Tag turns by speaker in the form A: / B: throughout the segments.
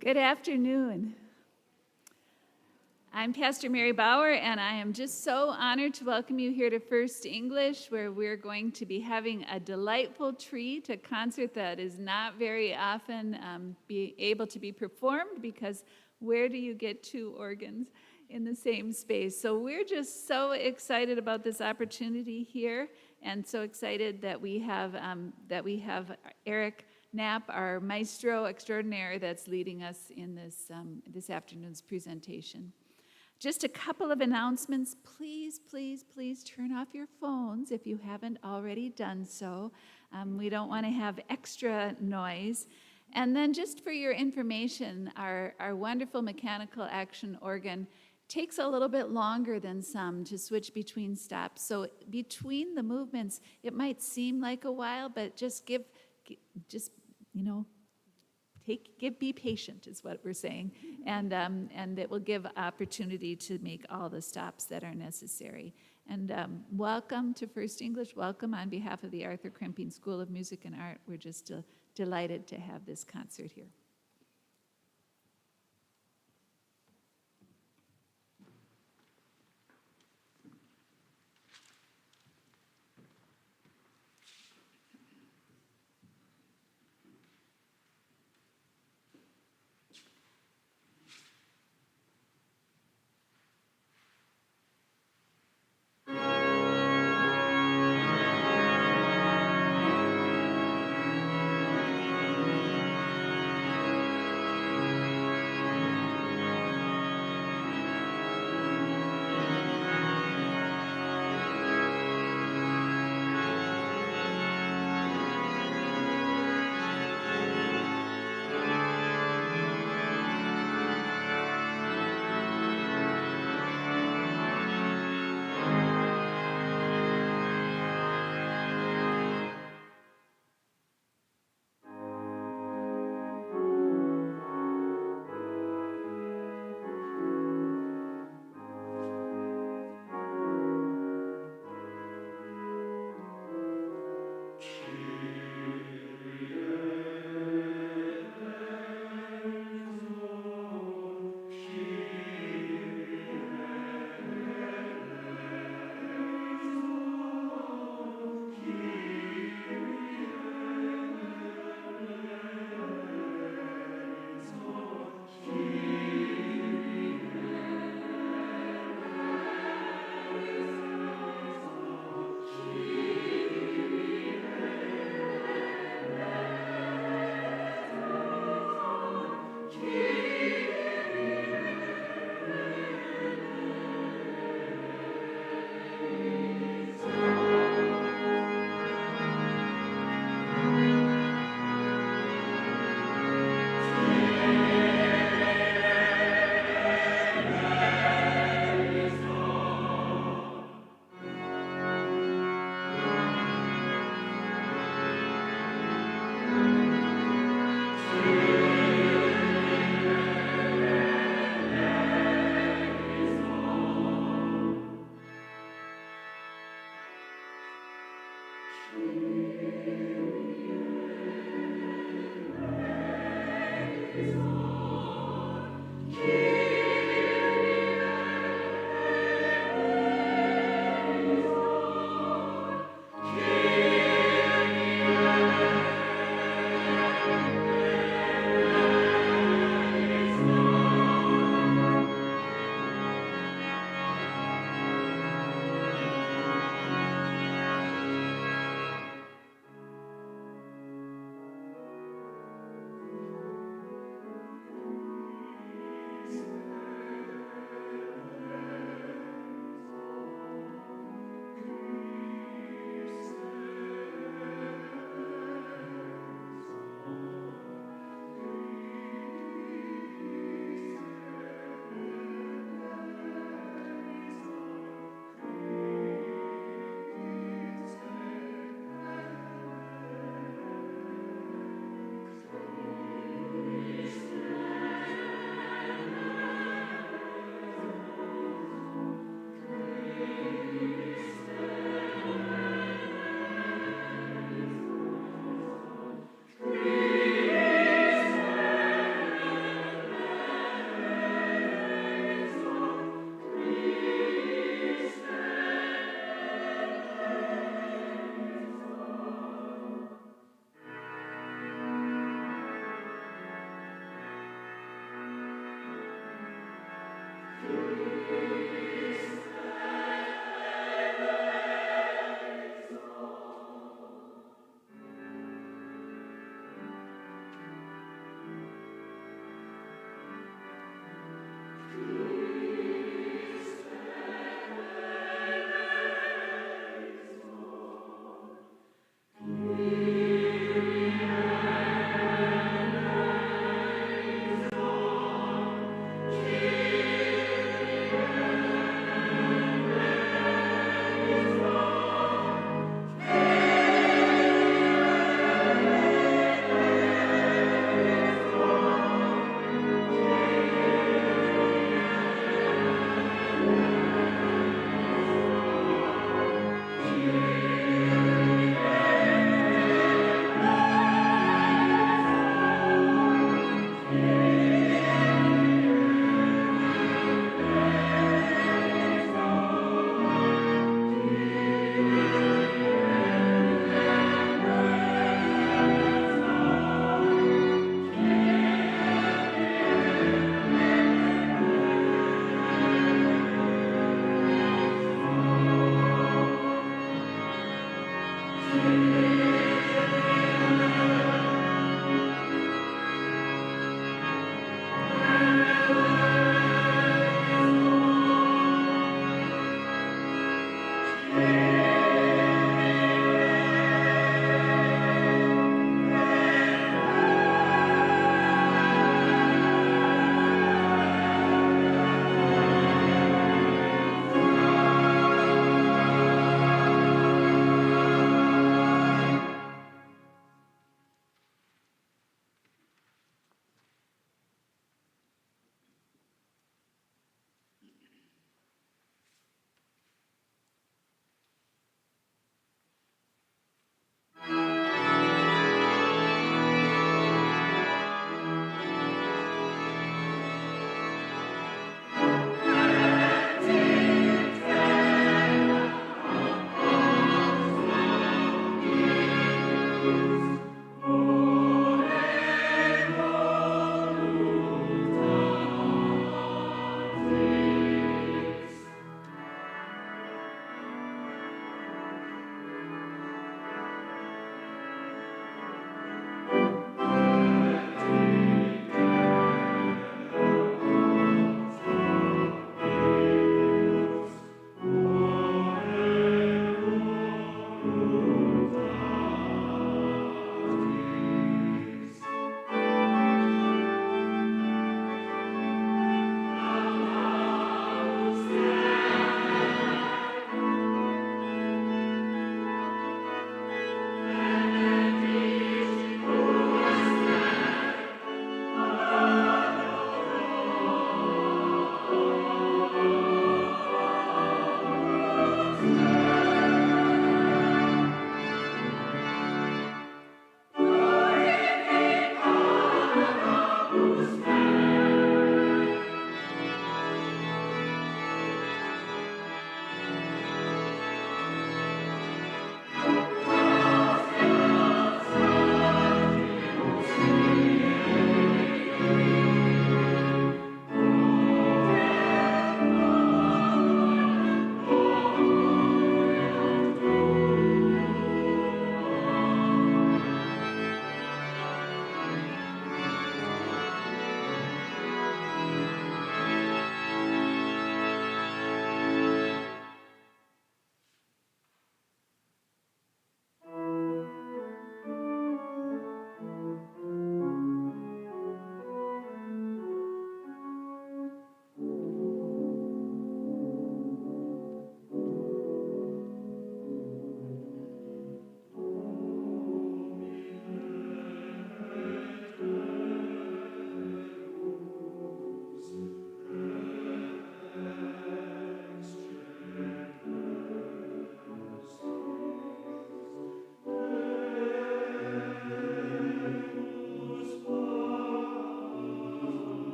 A: Good afternoon. I'm Pastor Mary Bauer, and I am just so honored to welcome you here to First English, where we're going to be having a delightful treat, a concert that is not very often be able to be performed, because where do you get two organs in the same space? So we're just so excited about this opportunity here, and so excited that we have Erich Knapp, our Maestro extraordinaire, that's leading us in this afternoon's presentation. Just a couple of announcements. Please, please, please turn off your phones if you haven't already done so. We don't want to have extra noise. And then just for your information, our wonderful mechanical action organ takes a little bit longer than some to switch between stops. So between the movements, it might seem like a while, but be patient is what we're saying, and it will give opportunity to make all the stops that are necessary. And welcome to First English. Welcome on behalf of the Arthur Kremping School of Music and Art. We're just delighted to have this concert here.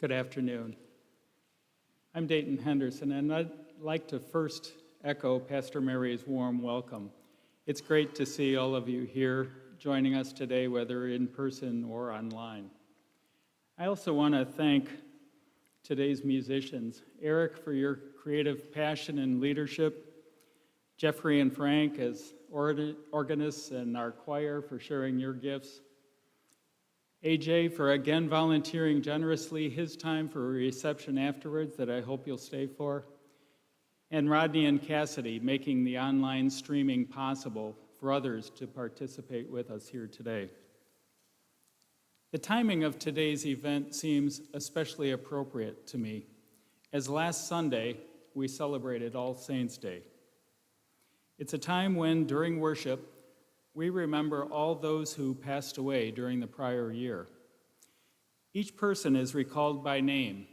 B: Good afternoon. I'm Dayton Henderson, and I'd like to first echo Pastor Mary's warm welcome. It's great to see all of you here joining us today, whether in person or online. I also want to thank today's musicians, Erich for your creative passion and leadership, Jeffrey and Frank as organists and our choir for sharing your gifts, AJ for again volunteering generously his time for a reception afterwards that I hope you'll stay for, and Rodney and Cassidy making the online streaming possible for others to participate with us here today. The timing of today's event seems especially appropriate to me, as last Sunday we celebrated All Saints' Day. It's a time when, during worship, we remember all those who passed away during the prior year. Each person is recalled by name,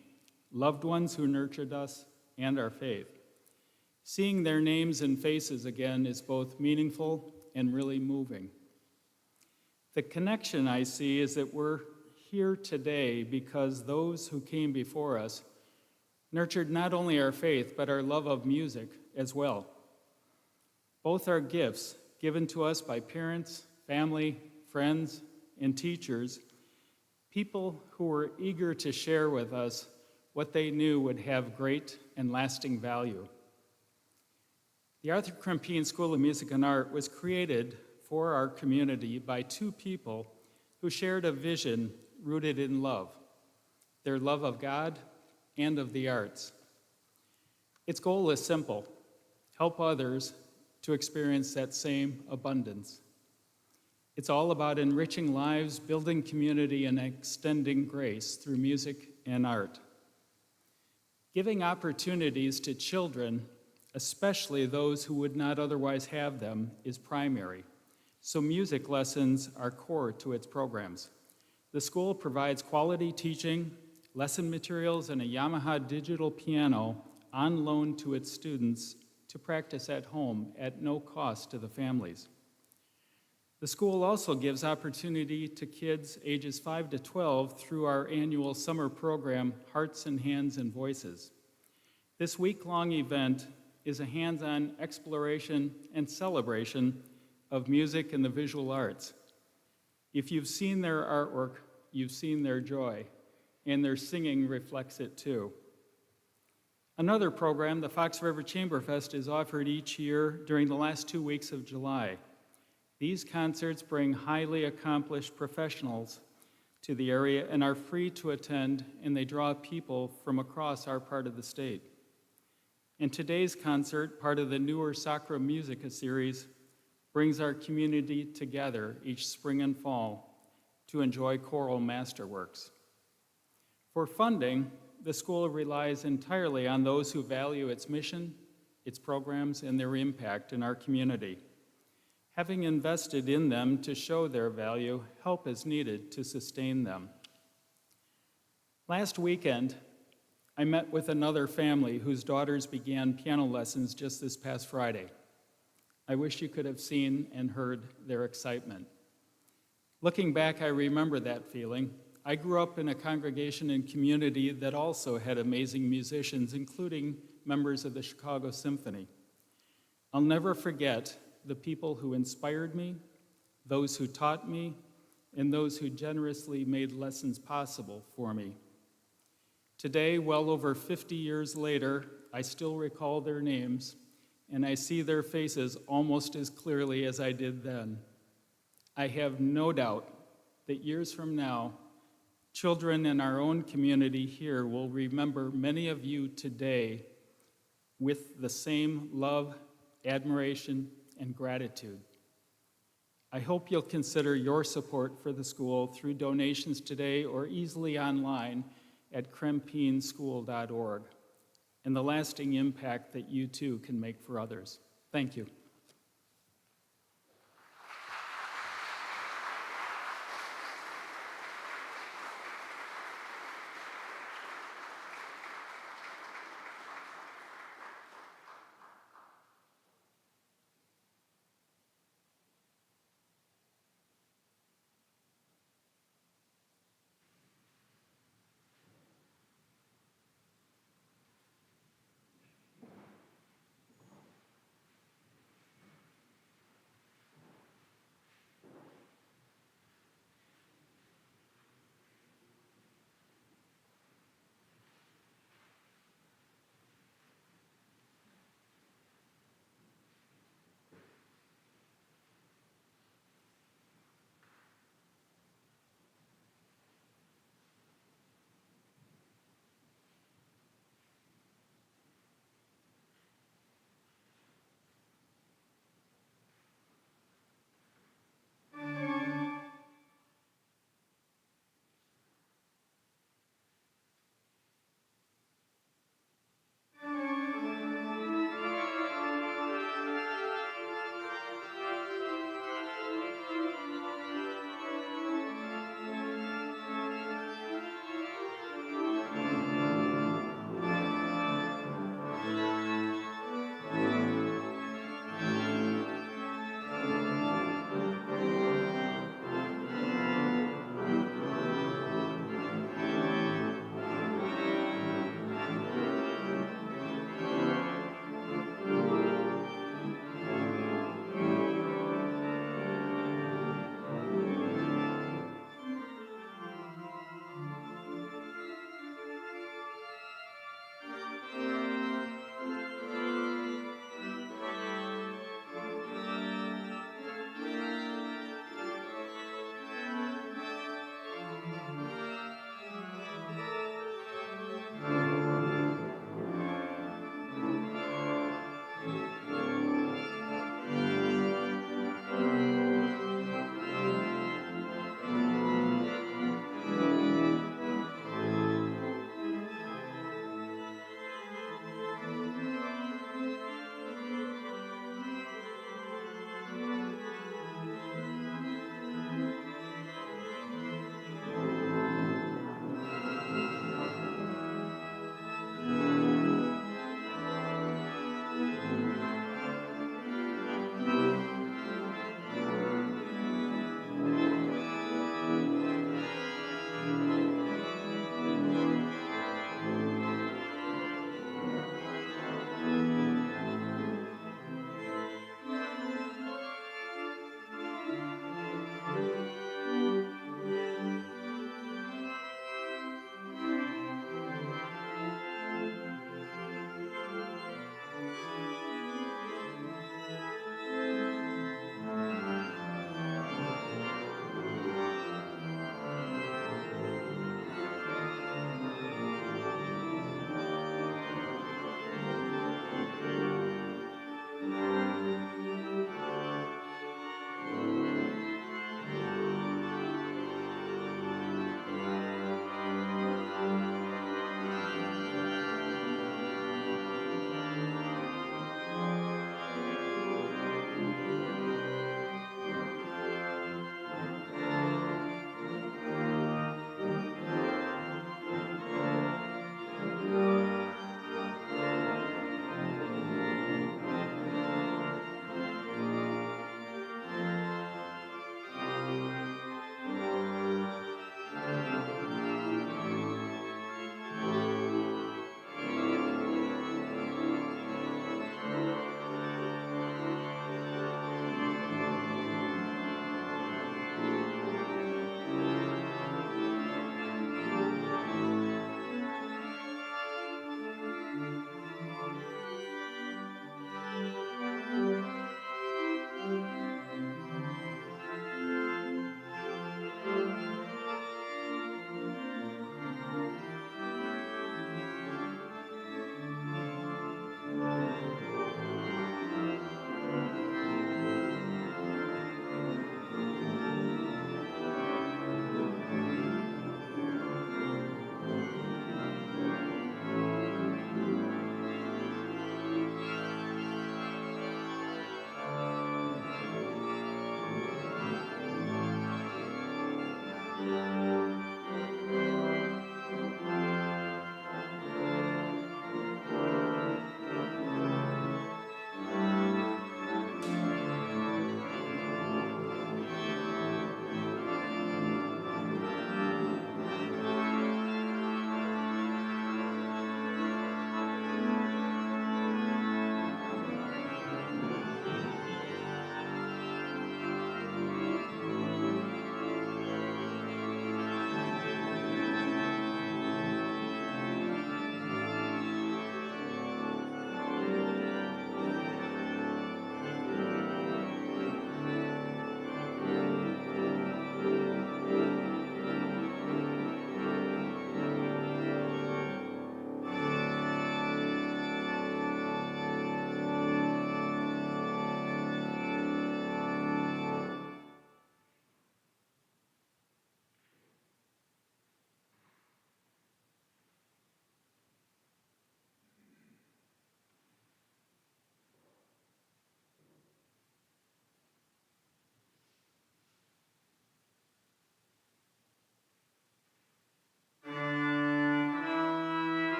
B: loved ones who nurtured us and our faith. Seeing their names and faces again is both meaningful and really moving. The connection I see is that we're here today because those who came before us nurtured not only our faith, but our love of music as well. Both are gifts given to us by parents, family, friends, and teachers, people who were eager to share with us what they knew would have great and lasting value. The Arthur Krempien School of Music and Art was created for our community by two people who shared a vision rooted in love, their love of God and of the arts. Its goal is simple: help others to experience that same abundance. It's all about enriching lives, building community, and extending grace through music and art. Giving opportunities to children, especially those who would not otherwise have them, is primary. So music lessons are core to its programs. The school provides quality teaching, lesson materials, and a Yamaha digital piano on loan to its students to practice at home at no cost to the families. The school also gives opportunity to kids ages 5 to 12 through our annual summer program, Hearts and Hands and Voices. This week-long event is a hands-on exploration and celebration of music and the visual arts. If you've seen their artwork, you've seen their joy, and their singing reflects it too. Another program, the Fox River Chamber Fest, is offered each year during the last 2 weeks of July. These concerts bring highly accomplished professionals to the area and are free to attend, and they draw people from across our part of the state. And today's concert, part of the newer Sacra Musica series, brings our community together each spring and fall to enjoy choral masterworks. For funding, the school relies entirely on those who value its mission, its programs, and their impact in our community. Having invested in them to show their value, help is needed to sustain them. Last weekend, I met with another family whose daughters began piano lessons just this past Friday. I wish you could have seen and heard their excitement. Looking back, I remember that feeling. I grew up in a congregation and community that also had amazing musicians, including members of the Chicago Symphony. I'll never forget the people who inspired me, those who taught me, and those who generously made lessons possible for me. Today, well over 50 years later, I still recall their names, and I see their faces almost as clearly as I did then. I have no doubt that years from now, children in our own community here will remember many of you today with the same love, admiration, and gratitude. I hope you'll consider your support for the school through donations today or easily online at krempienschool.org, and the lasting impact that you too can make for others. Thank you.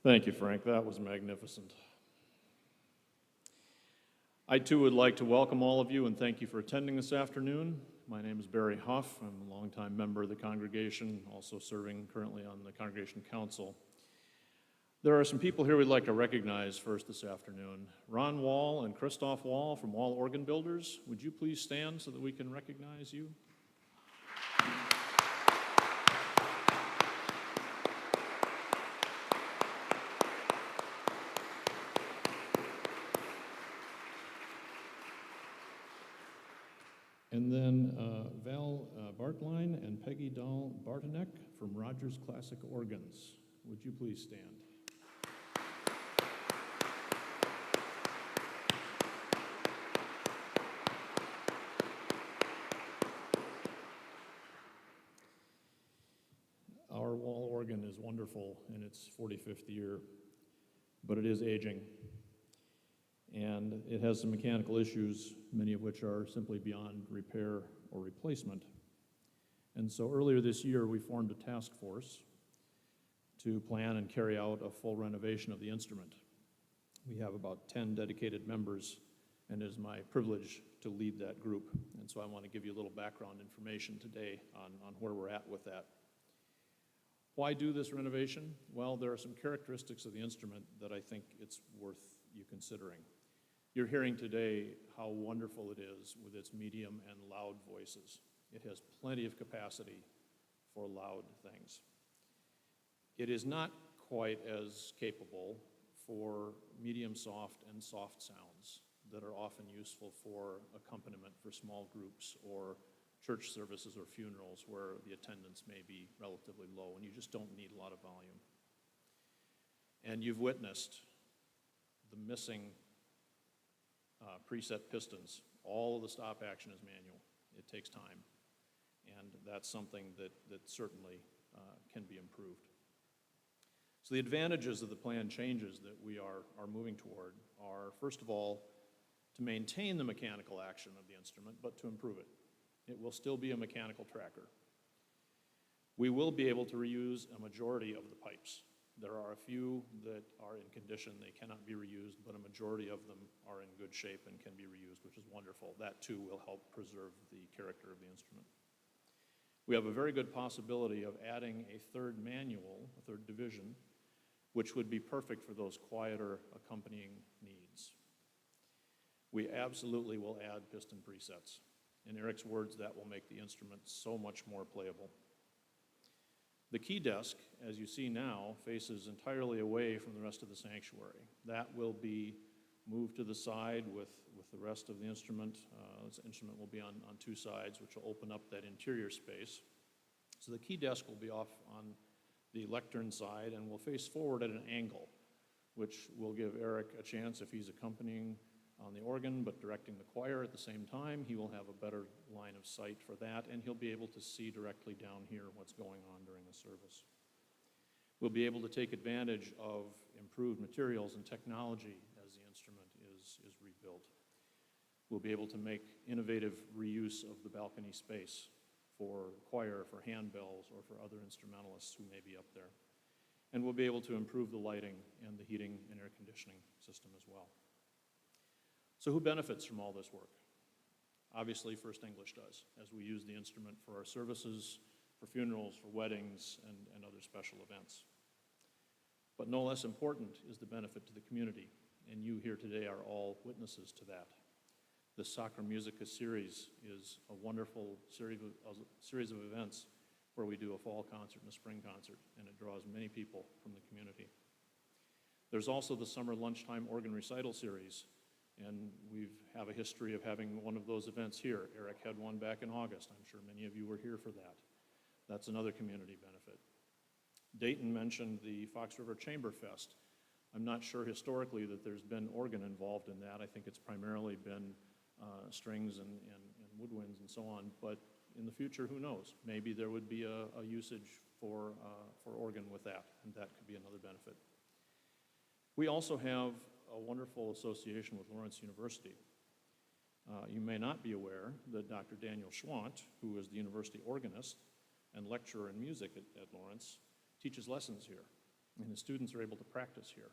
C: Thank you, Frank. That was magnificent. I too would like to welcome all of you and thank you for attending this afternoon. My name is Barry Huff. I'm a longtime member of the congregation, also serving currently on the congregation council. There are some people here we'd like to recognize first this afternoon. Ron Wall and Christoph Wall from Wall Organ Builders. Would you please stand so that we can recognize you? And then Val Bartline and Peggy Dahl Bartonek from Rogers Classic Organs. Would you please stand? Our wall organ is wonderful in its 45th year, but it is aging. And it has some mechanical issues, many of which are simply beyond repair or replacement. And so earlier this year, we formed a task force to plan and carry out a full renovation of the instrument. We have about 10 dedicated members, and it is my privilege to lead that group. And so I want to give you a little background information today on where we're at with that. Why do this renovation? Well, there are some characteristics of the instrument that I think it's worth you considering. You're hearing today how wonderful it is with its medium and loud voices. It has plenty of capacity for loud things. It is not quite as capable for medium soft and soft sounds that are often useful for accompaniment for small groups or church services or funerals where the attendance may be relatively low and you just don't need a lot of volume. And you've witnessed the missing preset pistons. All of the stop action is manual. It takes time. And that's something that certainly can be improved. So the advantages of the planned changes that we are moving toward are, first of all, to maintain the mechanical action of the instrument, but to improve it. It will still be a mechanical tracker. We will be able to reuse a majority of the pipes. There are a few that are in condition they cannot be reused, but a majority of them are in good shape and can be reused, which is wonderful. That too will help preserve the character of the instrument. We have a very good possibility of adding a third manual, a third division, which would be perfect for those quieter accompanying needs. We absolutely will add piston presets. In Erich's words, that will make the instrument so much more playable. The key desk, as you see now, faces entirely away from the rest of the sanctuary. That will be moved to the side with the rest of the instrument. This instrument will be on two sides, which will open up that interior space. So the key desk will be off on the lectern side and will face forward at an angle, which will give Erich a chance, if he's accompanying on the organ but directing the choir at the same time, he will have a better line of sight for that, and he'll be able to see directly down here what's going on during the service. We'll be able to take advantage of improved materials and technology as the instrument is rebuilt. We'll be able to make innovative reuse of the balcony space for choir, for handbells, or for other instrumentalists who may be up there. And we'll be able to improve the lighting and the heating and air conditioning system as well. So who benefits from all this work? Obviously, First English does, as we use the instrument for our services, for funerals, for weddings, and other special events. But no less important is the benefit to the community, and you here today are all witnesses to that. The Sacra Musica series is a wonderful series of events where we do a fall concert and a spring concert, and it draws many people from the community. There's also the summer lunchtime organ recital series, and we have a history of having one of those events here. Erich had one back in August. I'm sure many of you were here for that. That's another community benefit. Dayton mentioned the Fox River Chamber Fest. I'm not sure historically that there's been organ involved in that. I think it's primarily been strings and woodwinds and so on, but in the future, who knows? Maybe there would be a usage for organ with that, and that could be another benefit. We also have a wonderful association with Lawrence University. You may not be aware that Dr. Daniel Schwant, who is the university organist and lecturer in music at Lawrence, teaches lessons here. and the students are able to practice here.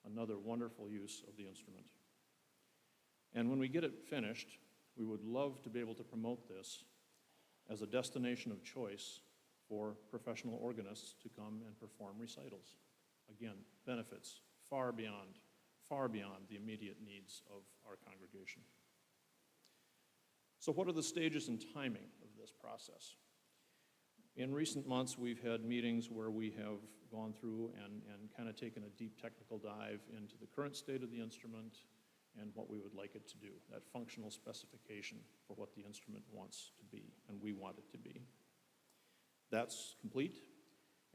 C: Another wonderful use of the instrument. And when we get it finished, we would love to be able to promote this as a destination of choice for professional organists to come and perform recitals. Again, benefits far beyond the immediate needs of our congregation. So what are the stages and timing of this process? In recent months, we've had meetings where we have gone through and kind of taken a deep technical dive into the current state of the instrument and what we would like it to do, that functional specification for what the instrument wants to be and we want it to be. That's complete,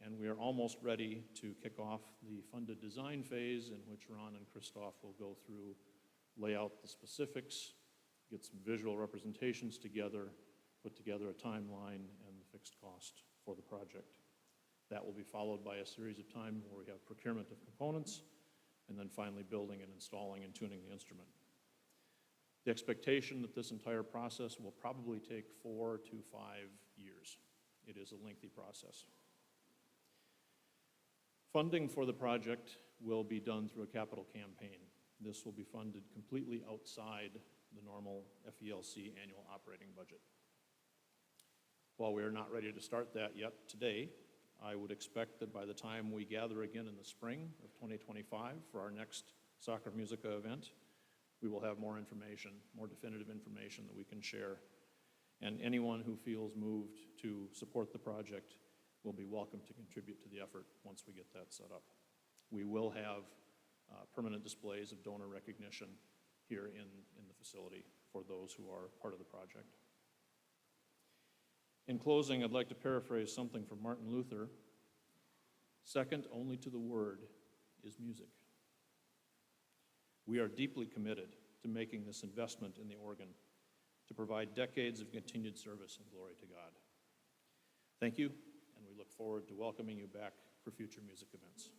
C: and we are almost ready to kick off the funded design phase, in which Ron and Christoph will go through, lay out the specifics, get some visual representations together, put together a timeline and the fixed cost for the project. That will be followed by a series of time where we have procurement of components, and then finally building and installing and tuning the instrument. The expectation that this entire process will probably take 4 to 5 years. It is a lengthy process. Funding for the project will be done through a capital campaign. This will be funded completely outside the normal FELC annual operating budget. While we are not ready to start that yet today, I would expect that by the time we gather again in the spring of 2025 for our next Sacra Musica event, we will have more information, more definitive information that we can share. And anyone who feels moved to support the project will be welcome to contribute to the effort once we get that set up. We will have permanent displays of donor recognition here in the facility for those who are part of the project. In closing, I'd like to paraphrase something from Martin Luther. Second only to the word is music. We are deeply committed to making this investment in the organ to provide decades of continued service and glory to God. Thank you, and we look forward to welcoming you back for future music events.